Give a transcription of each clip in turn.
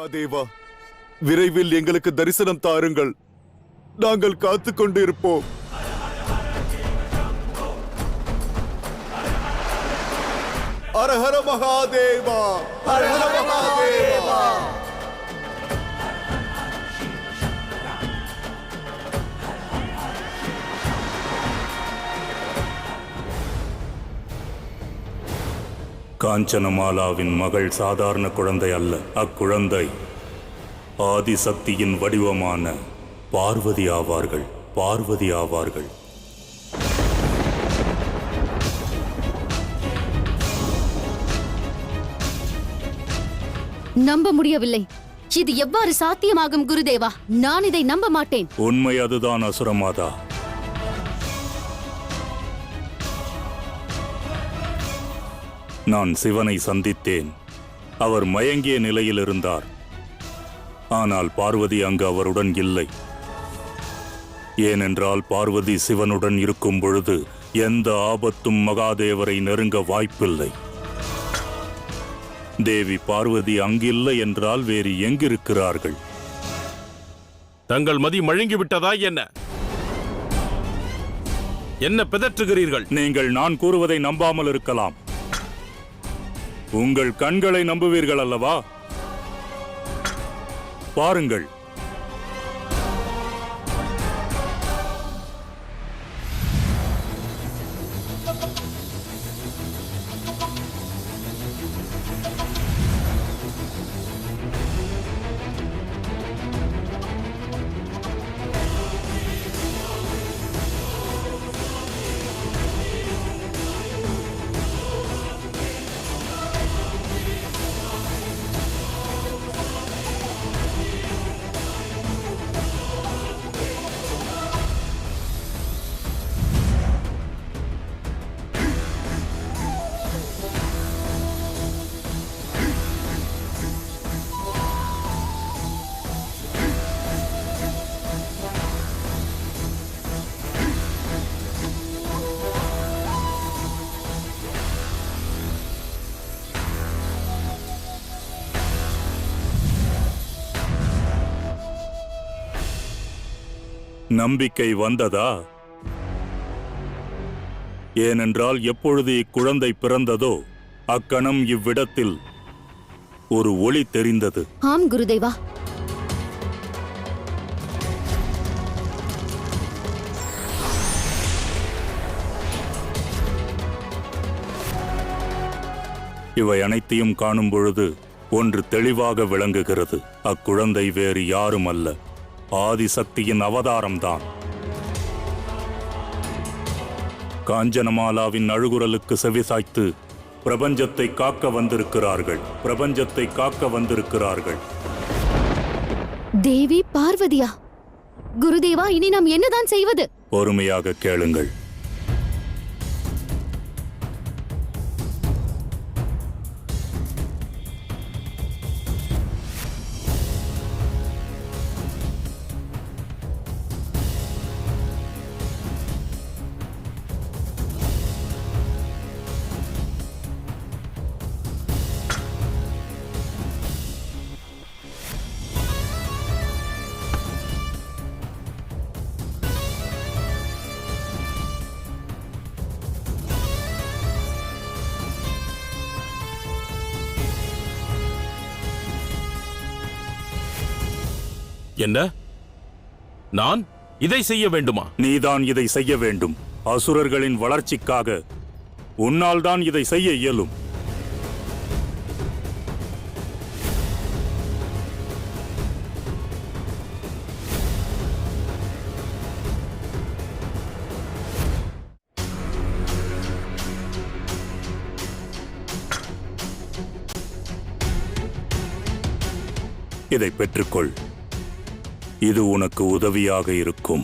மகாதேவா, விரைவில் எங்களுக்கு தரிசனம் தாருங்கள். நாங்கள் காத்துக் கொண்டிருப்போம். ஹர ஹர மகாதேவா, ஹர ஹர மகாதேவா. காஞ்சனமாலாவின் மகள் சாதாரண குழந்தை அல்ல. அக்குழந்தை ஆதிசக்தியின் வடிவமான பார்வதி ஆவார்கள். பார்வதி ஆவார்கள். நம்ப முடியவில்லை. இது எவ்வாறு சாத்தியமாகும் குருதேவா? நான் இதை நம்ப மாட்டேன். உண்மை அதுதான் அசுரமாதா. நான் சிவனை சந்தித்தேன். அவர் மயங்கிய நிலையில் இருந்தார். ஆனால் பார்வதி அங்கு அவருடன் இல்லை. ஏனென்றால் பார்வதி சிவனுடன் இருக்கும் பொழுது எந்த ஆபத்தும் மகாதேவரை நெருங்க வாய்ப்பில்லை. தேவி பார்வதி அங்கில்லை என்றால் வேறு எங்கிருக்கிறார்கள்? தங்கள் மதி மழுங்கிவிட்டதா என்ன? என்ன பிதற்றுகிறீர்கள்? நீங்கள் நான் கூறுவதை நம்பாமல் இருக்கலாம். உங்கள் கண்களை நம்புவீர்கள் அல்லவா? பாருங்கள். நம்பிக்கை வந்ததா? ஏனென்றால் எப்பொழுது இக்குழந்தை பிறந்ததோ அக்கணம் இவ்விடத்தில் ஒரு ஒளி தெரிந்தது. ஆம் குருதேவா. இவை அனைத்தையும் காணும் பொழுது ஒன்று தெளிவாக விளங்குகிறது. அக்குழந்தை வேறு யாரும் அல்ல, ஆதிசக்தியின் அவதாரம்தான். காஞ்சனமாலாவின் அழுகுரலுக்கு செவிசாய்த்து பிரபஞ்சத்தை காக்க வந்திருக்கிறார்கள். பிரபஞ்சத்தை காக்க வந்திருக்கிறார்கள். தேவி பார்வதியா? குருதேவா, இனி நாம் என்னதான் செய்வது? பொறுமையாக கேளுங்கள். என்ன? நான் இதை செய்ய வேண்டுமா? நீதான் இதை செய்ய வேண்டும். அசுரர்களின் வளர்ச்சிக்காக உன்னால் தான் இதை செய்ய இயலும். இதை பெற்றுக்கொள். இது உனக்கு உதவியாக இருக்கும்.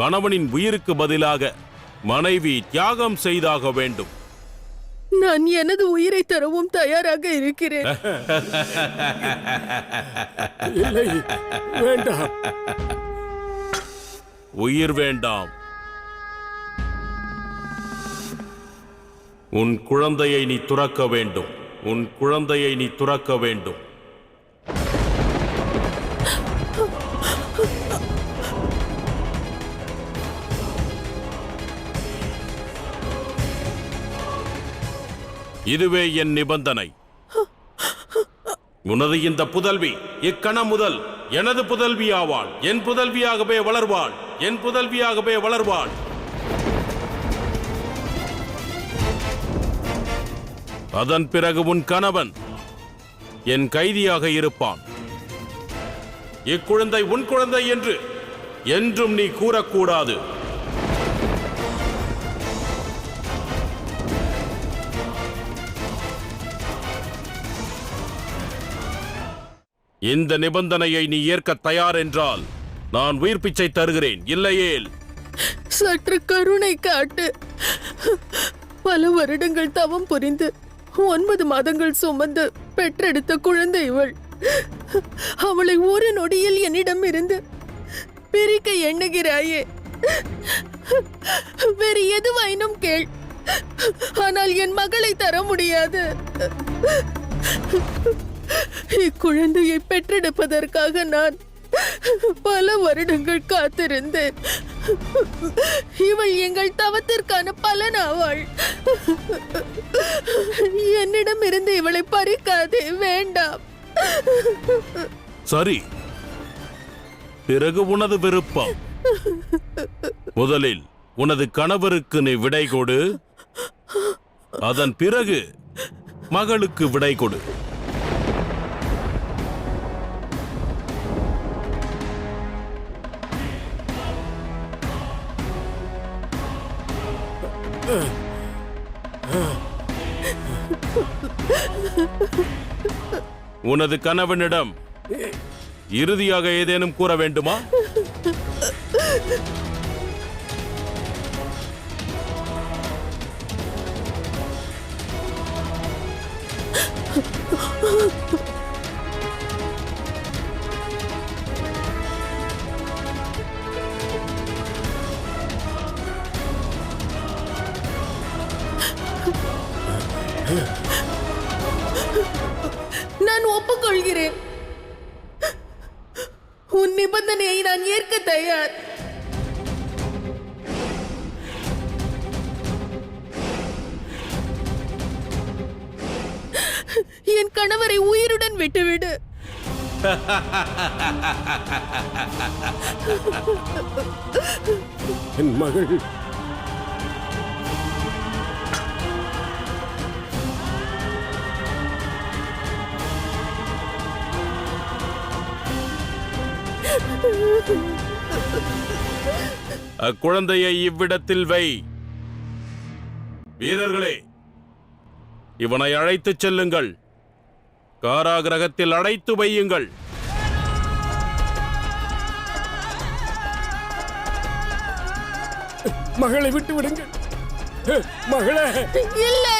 கணவனின் உயிருக்கு பதிலாக மனைவி தியாகம் செய்தாக வேண்டும். நான் எனது உயிரை தரவும் தயாராக இருக்கிறேன். இல்லை, வேண்டாம். உயிர் வேண்டாம். உன் குழந்தையை நீ துறக்க வேண்டும். உன் குழந்தையை நீ துறக்க வேண்டும். இதுவே என் நிபந்தனை. உனது இந்த புதல்வி இக்கணம் முதல் எனது புதல்வி ஆவாள். என் புதல்வியாகவே வளர்வாள். என் புதல்வியாகவே வளர்வாள். அதன் பிறகு உன் கணவன் என் கைதியாக இருப்பான். இக்குழந்தை உன் குழந்தை என்று என்றும் நீ கூறக்கூடாது. இந்த நிபந்தனையை நீ ஏற்க தயார் என்றால் நான் உயிர் பிச்சை தருகிறேன். இல்லையேல் சற்று கருணை காட்டு. பல வருடங்கள் தவம் புரிந்து 9 மாதங்கள் சுமந்து பெற்றெடுத்த குழந்தை இவள். அவளை ஒரு நொடியில் என்னிடம் இருந்து பிரிக்க எண்ணுகிறாயே. வேறு எதுவாயினும் கேள், ஆனால் என் மகளை தர முடியாது. இக்குழந்தையை பெற்றெடுப்பதற்காக நான் பல வருடங்கள் காத்திருந்தேன். இவள் எங்கள் தவத்திற்கான பலனாவாள். என்னிடம் இருந்து இவளை பறிக்காதே, வேண்டாம். சரி, பிறகு உனது விருப்பம். முதலில் உனது கணவருக்கு நீ விடை கொடு. அதன் பிறகு மகளுக்கு விடை கொடு. உனது கணவனிடம் இறுதியாக ஏதேனும் கூற வேண்டுமா? நான் ஒப்புக்கொள்கிறேன். உன் நிபந்தனையை நான் ஏற்க தயார். என் கணவரை உயிருடன் விட்டுவிடு. என் மகள் அக்குழந்தையை இவ்விடத்தில் வை. வீரர்களே, இவனை அழைத்துச் செல்லுங்கள். காராகிரகத்தில் அடைத்து வையுங்கள். மகளை விட்டு விடுங்கள். மகளே, இல்லை.